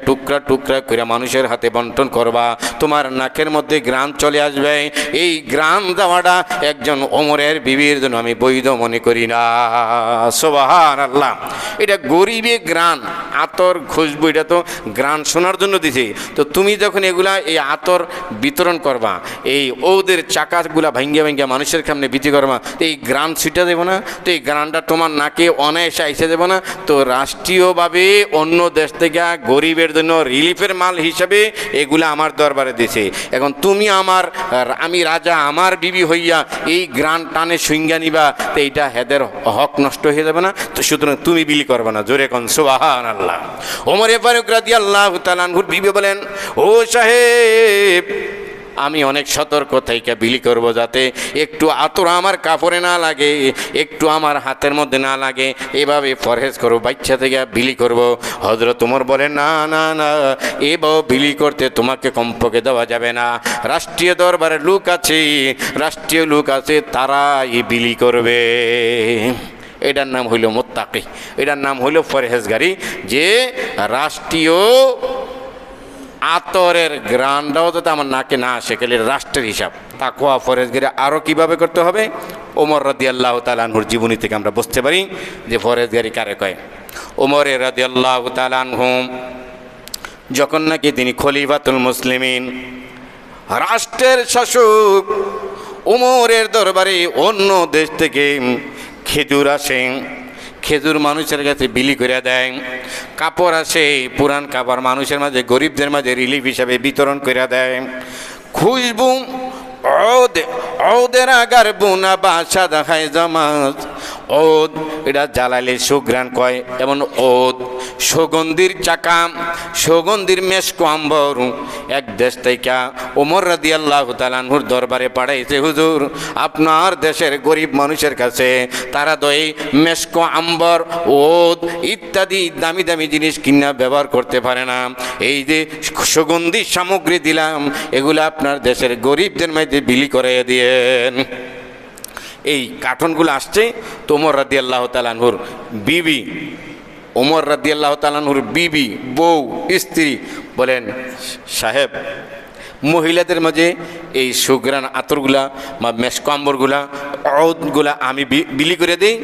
টুকরা টুকরা করে মানুষের হাতে বন্টন করবা, তোমার নাকের মধ্যে গ্রাম চলে আসবে। এই গ্রাম দেওয়াটা একজন ওমরের বিবির জন্য আমি বৈধ মনে করি না। সুবহানাল্লাহ। এটা গরিবে গ্রান, আতর খুশবু, এটা তো গ্রান শোনার জন্য দিছে। তো তুমি যখন এগুলা এই আতর বিতরণ করবা, এই ওদের চাকাগুলা ভাঙ্গিয়া ভাঙ্গিয়া মানুষের সামনে বিক্রি করবা, তো এই গ্রান ছিটা দেবো না? তো এই গ্রানটা তোমার নাকে অনায়াসে আইসে দেবো না? তো রাষ্ট্রীয়ভাবে অন্য দেশ থেকে গরিবের জন্য রিলিফের মাল হিসাবে এগুলা আমার দরবারে দিছে। এখন তুমি আমি রাজা, আমার বিবি হইয়া এই গ্রান টানে সুইঙ্গা নিবা, তো এইটা হেদের হক নষ্ট হয়ে যাবে না? তো সুতরাং তুমি বিলি করবে না। জোরে কোন সুবহানাল্লাহ। ওমর ফারুক রাদিয়াল্লাহু তাআলা আনহুর বিবি বলেন, ও সাহেব, আমি অনেক সতর্ক থেকে বিলি করব, যাতে একটু আতর আমার কাপড়ে না লাগে, একটু আমার হাতের মধ্যে না লাগে, এভাবে পরহেজ করবো, বাচ্চা থেকে বিলি করব। হযরত ওমর বলেন, না না না, এভাবে বিলি করতে তোমাকে কম্পকে দেওয়া যাবে না। রাষ্ট্রীয় দরবারে লোক আছে, রাষ্ট্রীয় লোক আছে, তারাই বিলি করবে। এটার নাম হইল মুত্তাকি, এটার নাম হইল পরহেজগারি, যে রাষ্ট্রীয় আতরের গ্রানটাও যাতে আমার নাকে না আসে, গেলে রাষ্ট্রের হিসাব। তাকওয়া পরহেজগারি আরও কীভাবে করতে হবে, ওমর রাদিয়াল্লাহু তাআলা আনহুর জীবনী থেকে আমরা বুঝতে পারি যে পরহেজগারি কারে কয়। ওমর রাদিয়াল্লাহু তাআলা আনহু যখন নাকি তিনি খলিফাতুল মুসলিমিন, রাষ্ট্রের শাসক, ওমরের দরবারে অন্য দেশ থেকে খেজুর আসে, খেজুর মানুষের কাছে বিলি করে দেয়, কাপড় আসে, পুরান কাপড় মানুষের মাঝে, গরিবদের মাঝে রিলিফ হিসাবে বিতরণ করে দেয়। খুশবু ওদের আগার বোনা বাসা দেখায় জামাত, ওদ এটা জ্বালালে সুঘ্রাণ কয়, এমন ওদ সুগন্ধির চাকা, সুগন্ধির মেশক আম্বর এক দেশ থেকে ওমর রাদিয়াল্লাহু তাআলা আনহুর দরবারে পাঠাইছে, হুজুর আপনার দেশের গরিব মানুষের কাছে তারা দই মেশক আম্বর ওদ ইত্যাদি দামি দামি জিনিস কিনা ব্যবহার করতে পারে না, এই যে সুগন্ধি সামগ্রী দিলাম, এগুলো আপনার দেশের গরিবদের মধ্যে বিলি করে দিয়েন। এই কার্টনগুলো আসছে তো ওমর রাদিয়াল্লাহু তাআলা আনহুর বিবি, ওমর রাদিয়াল্লাহু তাআলা আনহুর বিবি, বউ, স্ত্রী বলেন, সাহেব, মহিলাদের মাঝে এই সুগ্রান আতরগুলা বা মেশকাম্বরগুলা, ঔদগুলা আমি বিলি করে দিই।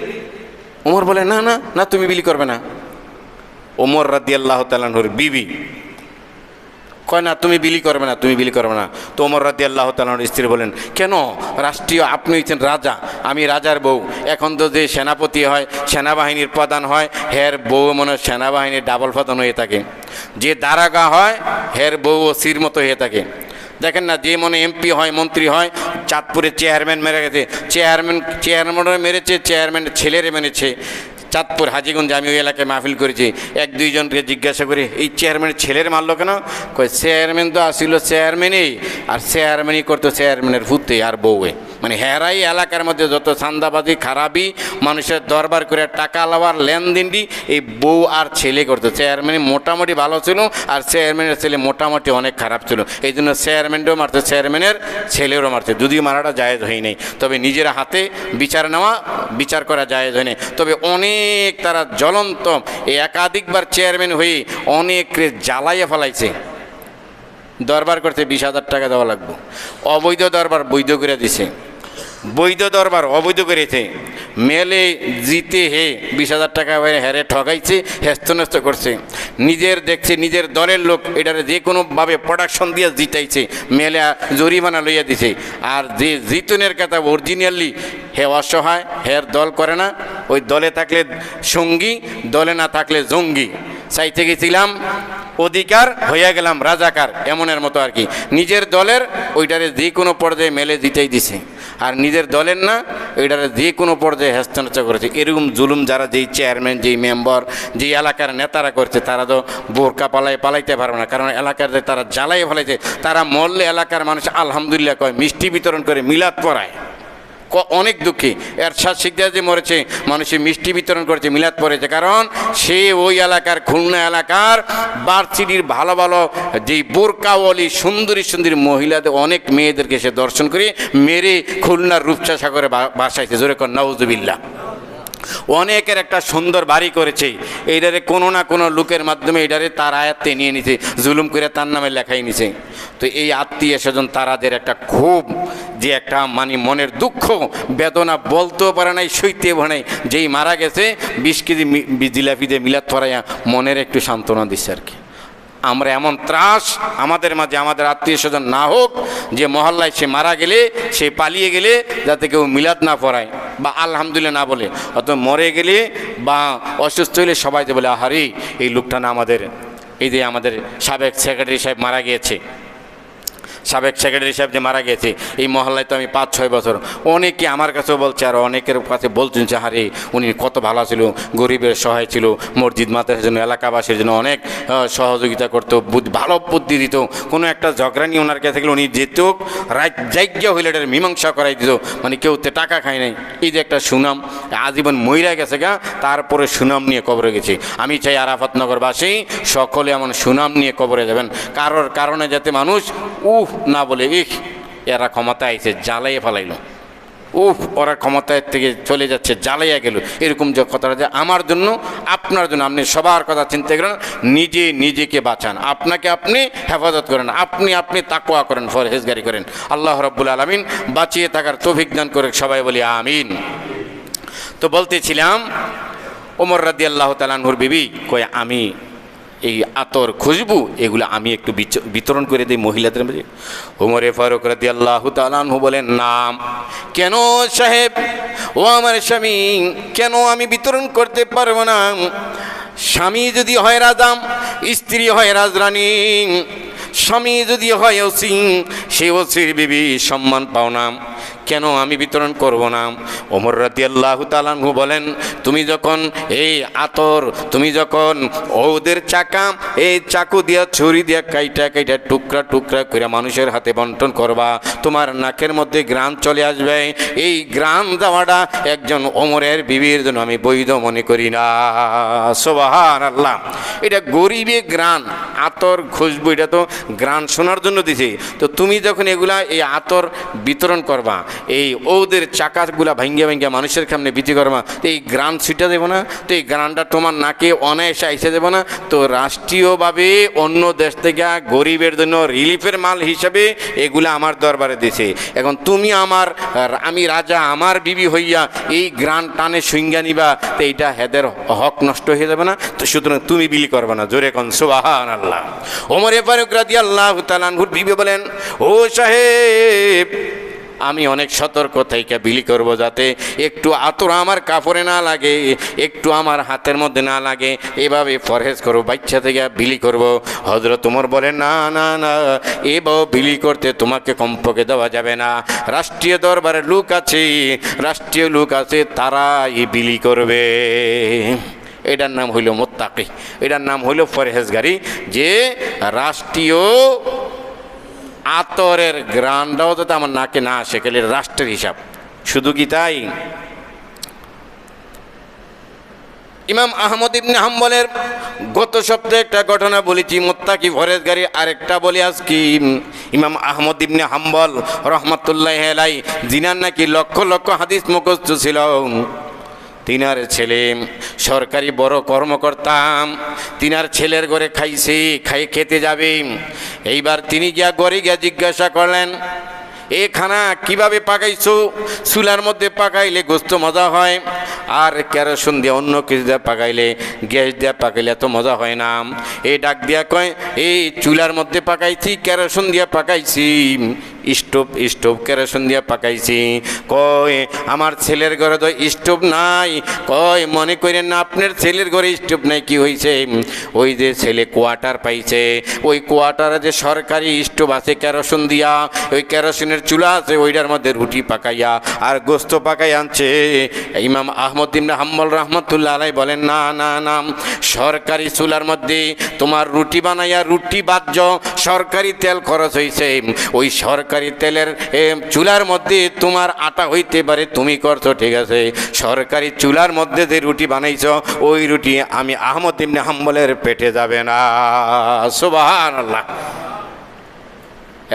ওমর বলে, না না না, তুমি বিলি করবে না। ওমর রাদিয়াল্লাহু তাআলা আনহুর বিবি কয়, না তুমি বিলি করবে না, তুমি বিলি করবে না। তো ওমর রাদিয়াল্লাহু তাআলা আনহুর স্ত্রী বলেন, কেন? রাষ্ট্রীয়, আপনি হচ্ছেন রাজা, আমি রাজার বউ। এখন তো যে সেনাপতি হয়, সেনাবাহিনীর প্রধান হয়, হের বউ মনে হয় সেনাবাহিনীর ডাবল প্রধান হয়ে থাকে। যে দারোগা হয়, হের বউ ওসির মতো হয়ে থাকে। দেখেন না, যে মনে এমপি হয়, মন্ত্রী হয়, চাঁদপুরে চেয়ারম্যান মেরে গেছে, চেয়ারম্যান মেরেছে, চেয়ারম্যানের ছেলেরে মেরেছে। চাঁদপুর হাজিগঞ্জে আমি ওই এলাকায় মাহফিল করেছি, এক দুইজনকে জিজ্ঞাসা করি, এই চেয়ারম্যানের ছেলের মারলো কেন? কই, চেয়ারম্যান তো আসিল চেয়ারম্যানই, আর চেয়ারম্যানই করতো চেয়ারম্যানের ভূতে আর বউয়ে। মানে হেরাই এলাকার মধ্যে যত চান্দাবাজি খারাপি, মানুষের দরবার করে টাকা লওয়ার লেনদেনটি এই বউ আর ছেলে করতো। চেয়ারম্যান মোটামুটি ভালো ছিল, আর চেয়ারম্যানের ছেলে মোটামুটি অনেক খারাপ ছিল। এই জন্য চেয়ারম্যানটাও মারছে, চেয়ারম্যানের ছেলেরও মারছে। যদিও মারাটা জায়েজ হয় নাই, তবে নিজের হাতে বিচার নেওয়া, বিচার করা জায়েজ হয় নাই। তবে অনেক তারা জ্বলন্ত, এই একাধিকবার চেয়ারম্যান হয়ে অনেককে জ্বালাইয়া ফেলাইছে। দরবার করতে 20,000 টাকা দেওয়া লাগবে, অবৈধ দরবার বৈধ করে দিছে, বৈধ দরবার অবৈধ করেছে। মেলে জিতে হে 20,000 টাকা হেরে ঠকাইছে, হেস্তনস্ত করছে। নিজের দেখছে নিজের দলের লোক এটারে যে কোনোভাবে প্রোডাকশন দিয়ে জিতাইছে, মেলে জরিমানা লইয়া দিছে। আর যে জিতুনের কথা অরিজিনালি হে অসহায়, হের দল করে না, ওই দলে থাকলে সঙ্গী, দলে না থাকলে জঙ্গি। চাইতে গেছিলাম অধিকার, হইয়া গেলাম রাজাকার, এমনের মতো আর কি। নিজের দলের ওইটারে যে কোনো পর্যায়ে মেলে জিতাই দিছে, আর নিজের দলের না, ওইটারে যে কোনো পর্যায়ে হেস্তনেস্ত করেছে। এরকম জুলুম যারা যেই চেয়ারম্যান, যেই মেম্বার, যেই এলাকার নেতারা করছে, তারা তো বোরকা পালাইতে পারবে না, কারণ এলাকার যে তারা জ্বালাই ফেলাইছে। তারা মরলে এলাকার মানুষ আলহামদুলিল্লাহ কয়, মিষ্টি বিতরণ করে মিলাদ পড়ায়। অনেক দুঃখী এরশাদ শিকদার যে মরেছে, মানুষের মিষ্টি বিতরণ করেছে, মিলাদ পড়েছে, কারণ সে ওই এলাকার, খুলনা এলাকার বারচিডির ভালো ভালো যেই বোরকাওয়ালি সুন্দরী সুন্দরী মহিলাদের অনেক মেয়েদেরকে সে দর্শন করে মেরে খুলনার রূপচা সাগরে বাসাইছে। জোরে কর নাউজুবিল্লাহ। অনেকের একটা সুন্দর বাড়ি করেছে, এইটারে কোনো না কোনো লোকের মাধ্যমে এইটারে তার আয়াত্তে নিয়ে নিছে, জুলুম করে তার নামে লেখাই নিছে। তো এই আত্মীয় স্বজন তারাদের একটা খুব যে একটা মানে মনের দুঃখ বেদনা বলতেও পারে নাই, সইতে পারে নাই। যেই মারা গেছে 20 কেজি জিলাপি দিয়ে মিলাদ ফরাইয়া মনের একটু সান্ত্বনা দিচ্ছে আর কি। আমরা এমন ত্রাস আমাদের মাঝে আমাদের আত্মীয় স্বজন না হোক যে মহল্লায় সে মারা গেলে, সে পালিয়ে গেলে যাতে কেউ মিলাদ না পড়ায় বা আলহামদুলিল্লাহ না বলে, অত মরে গেলে বা অসুস্থ হলে সবাই যে বলে আহারে এই লোকটা না আমাদের, এই যে আমাদের সাবেক সেক্রেটারি সাহেব মারা গিয়েছে, সাবেক সেক্রেটারি সাহেব যে মারা গেছে এই মহল্লায় তো আমি 5-6 বছর, অনেকে আমার কাছেও বলছে আর অনেকের কাছে বলছেন যে আরে উনি কত ভালো ছিল, গরিবের সহায় ছিল, মসজিদ মাদ্রাসার জন্য এলাকাবাসীর জন্য অনেক সহযোগিতা করতো, ভালো বুদ্ধি দিত, কোনো একটা ঝগড়া নিয়ে ওনার কাছে গেলে উনি যেত রাত জায়গা হইলে এটার মীমাংসা করাই দিত, মানে কেউ তো টাকা খায় নাই। এই যে একটা সুনাম, আজীবন মইরা গেছে গা, তারপরে সুনাম নিয়ে কবরে গেছে। আমি চাই আরাফাতনগরবাসী সকলে এমন সুনাম নিয়ে কবরে যাবেন, কারোর কারণে যাতে মানুষ না বলে এরা ক্ষমতা আইছে জ্বালাইয়ে ফেলাইল, ওরা ক্ষমতায় থেকে চলে যাচ্ছে জ্বালাইয়া গেল, এরকম যে কথাটা যে আমার জন্য আপনার জন্য, আপনি সবার কথা চিন্তা করেন, নিজে নিজেকে বাঁচান, আপনাকে আপনি হেফাজত করেন, আপনি তাকওয়া করেন, পরহেজগারি করেন। আল্লাহ রাব্বুল আলামিন বাঁচিয়ে থাকার তৌফিক দান করে, সবাই বলি আমিন। তো বলতেছিলাম ওমর রাদিয়াল্লাহু তাআলা আনহুর বিবি কয় আমি এই আতর খুশবু এগুলো আমি একটু বিতরণ করে দিই মহিলাদের মাঝে। ওমরে ফারুক রাদিয়াল্লাহু তাআলা আনহু বলেন নাম, কেন সাহেব, ও আমার স্বামী, কেন আমি বিতরণ করতে পারবো না? স্বামী যদি হয় রাজাম, স্ত্রী হয় রাজরানী, স্বামী যদি হয় ওসি, সে ওসির বিবি সম্মান পাও না, কেন আমি বিতরণ করব না? ওমর রাদিয়াল্লাহু তাআলা আনহু বলেন তুমি যখন এই আতর, তুমি যখন ওদের চাকা এই চাকু দিয়া ছুরি দিয়া কাইটা কাইটা টুকরা টুকরা করে মানুষের হাতে বন্টন করবা, তোমার নাকের মধ্যে ঘ্রাণ চলে আসবে, এই ঘ্রাণ দেওয়াটা একজন ওমরের বিবির জন্য আমি বৈধ মনে করি না। সুবহানাল্লাহ। এটা গরিবে ঘ্রাণ, আতর খুশবু এটা তো ঘ্রাণ শোনার জন্য দিছে। তো তুমি যখন এগুলা এই আতর বিতরণ করবা, এই ওদের চাকাগুলা ভাঙ্গিয়া ভাঙ্গিয়া মানুষের সামনে বিক্রি করবা, তো এই গ্রান ছিটা দেবো না? তো এই গ্রানটা তোমার নাকে অনায়াসে আইসে দেবো না? তো রাষ্ট্রীয়ভাবে অন্য দেশ থেকে গরিবের জন্য রিলিফের মাল হিসাবে এগুলা আমার দরবারে দিছে। এখন তুমি আমি রাজা, আমার বিবি হইয়া এই গ্রান টানে সুইঙ্গা নিবা, তো এইটা হেদের হক নষ্ট হয়ে যাবে না? তো সুতরাং তুমি বিলি করবে না। জোরে কোন সুবহানাল্লাহ। ওমর ফারুক রাদিয়াল্লাহু তাআলা আনহুর বিবি বলেন ও সাহেব, আমি অনেক সতর্ক থেকে বিলি করব, যাতে একটু আতর আমার কাপড়ে না লাগে, একটু আমার হাতের মধ্যে না লাগে, এভাবে পরহেজ করবো, বাচ্চা থেকে বিলি করব। হযরত ওমর বলেন না না না, এভাবে বিলি করতে তোমাকে কমপক্ষে দেওয়া যাবে না, রাষ্ট্রীয় দরবারে লোক আছে, রাষ্ট্রীয় লোক আছে, তারাই বিলি করবে। এটার নাম হইল মুত্তাকি, এটার নাম হইল পরহেজগারি, যে রাষ্ট্রীয় আতরের গ্রানটাও যাতে আমার নাকে না আসে, গেলে রাষ্ট্রের হিসাব। শুধু কি তাই? ইমাম আহমদ ইবনে হাম্বলের গত সপ্তাহে একটা ঘটনা বলেছি, মুত্তাকি পরহেজগারি, আরেকটা বলি আজকে। ইমাম আহমদ ইবনে হাম্বল রহমাতুল্লাহি আলাইহি, জিনার নাকি লক্ষ লক্ষ হাদিস মুখস্থ ছিল, তিনার ছেলে সরকারি বড় কর্মকর্তা, তিনার ছেলের ঘরে খেতে যাবে। এইবার তিনি গিয়া ঘরে গিয়া জিজ্ঞাসা করলেন এ খানা কিভাবে পাকাইছো? চুলার মধ্যে পাকাইলে গোস্ত মজা হয়, আর কেরোসিন দিয়ে অন্য কিছু দিয়ে পাকাইলে, গ্যাস দিয়ে পাকাইলে এত মজা হয় না। এই ডাক দিয়া কয় এই চুলার মধ্যে পাকাইছি, কেরোসিন দিয়ে পাকাইছি, স্টোভ কেরোসিন দিয়ে পাকাইছি। কয় আমার ছেলের ঘরে তো স্টোভ নাই। কয় মনে করেন না আপনার ছেলের ঘরে স্টোভ নাই, কি হয়েছে? ওই যে ছেলে কোয়ার্টার পাইছে, ওই কোয়ার্টারে যে সরকারি স্টোভ আছে কেরোসিন দিয়া, ওই কেরোসিনের চুলা আছে, ওইটার মধ্যে রুটি পাকাইয়া আর গোস্ত পাকাই আনছে। ইমাম আহমদ ইবনে হাম্বল রাহমাতুল্লাহ আলাইহি বলেন না না না, সরকারি চুলার মধ্যে তোমার রুটি বানাইয়া রুটি বাজ্য সরকারি তেল খরচ হয়েছে, ওই সরকারি তেলের চুলার মধ্যে তোমার আটা হইতে পারে, তুমি করছো ঠিক আছে, সরকারি চুলার মধ্যে যে রুটি বানাইছো ওই রুটি আমি আহমদ ইবনে হাম্বলের পেটে যাবে না। সুবহানাল্লাহ।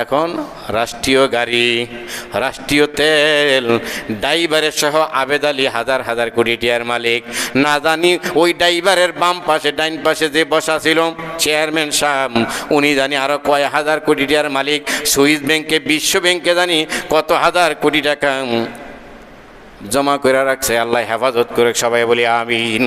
এখন রাষ্ট্রীয় গাড়ি, রাষ্ট্রীয় তেল, ড্রাইভারের সহ আবেদ আলী হাজার হাজার কোটি টাকার মালিক। না জানি ওই ড্রাইভারের বাম পাশে ডাইন পাশে যে বসা ছিল চেয়ারম্যান সাহেব, উনি জানি আরো কয় হাজার কোটি টাকার মালিক। সুইস ব্যাংকে, বিশ্ব ব্যাংকে জানি কত হাজার কোটি টাকা জমা করে রাখছে। আল্লাহ হেফাজত করে, সবাই বলি আমিন।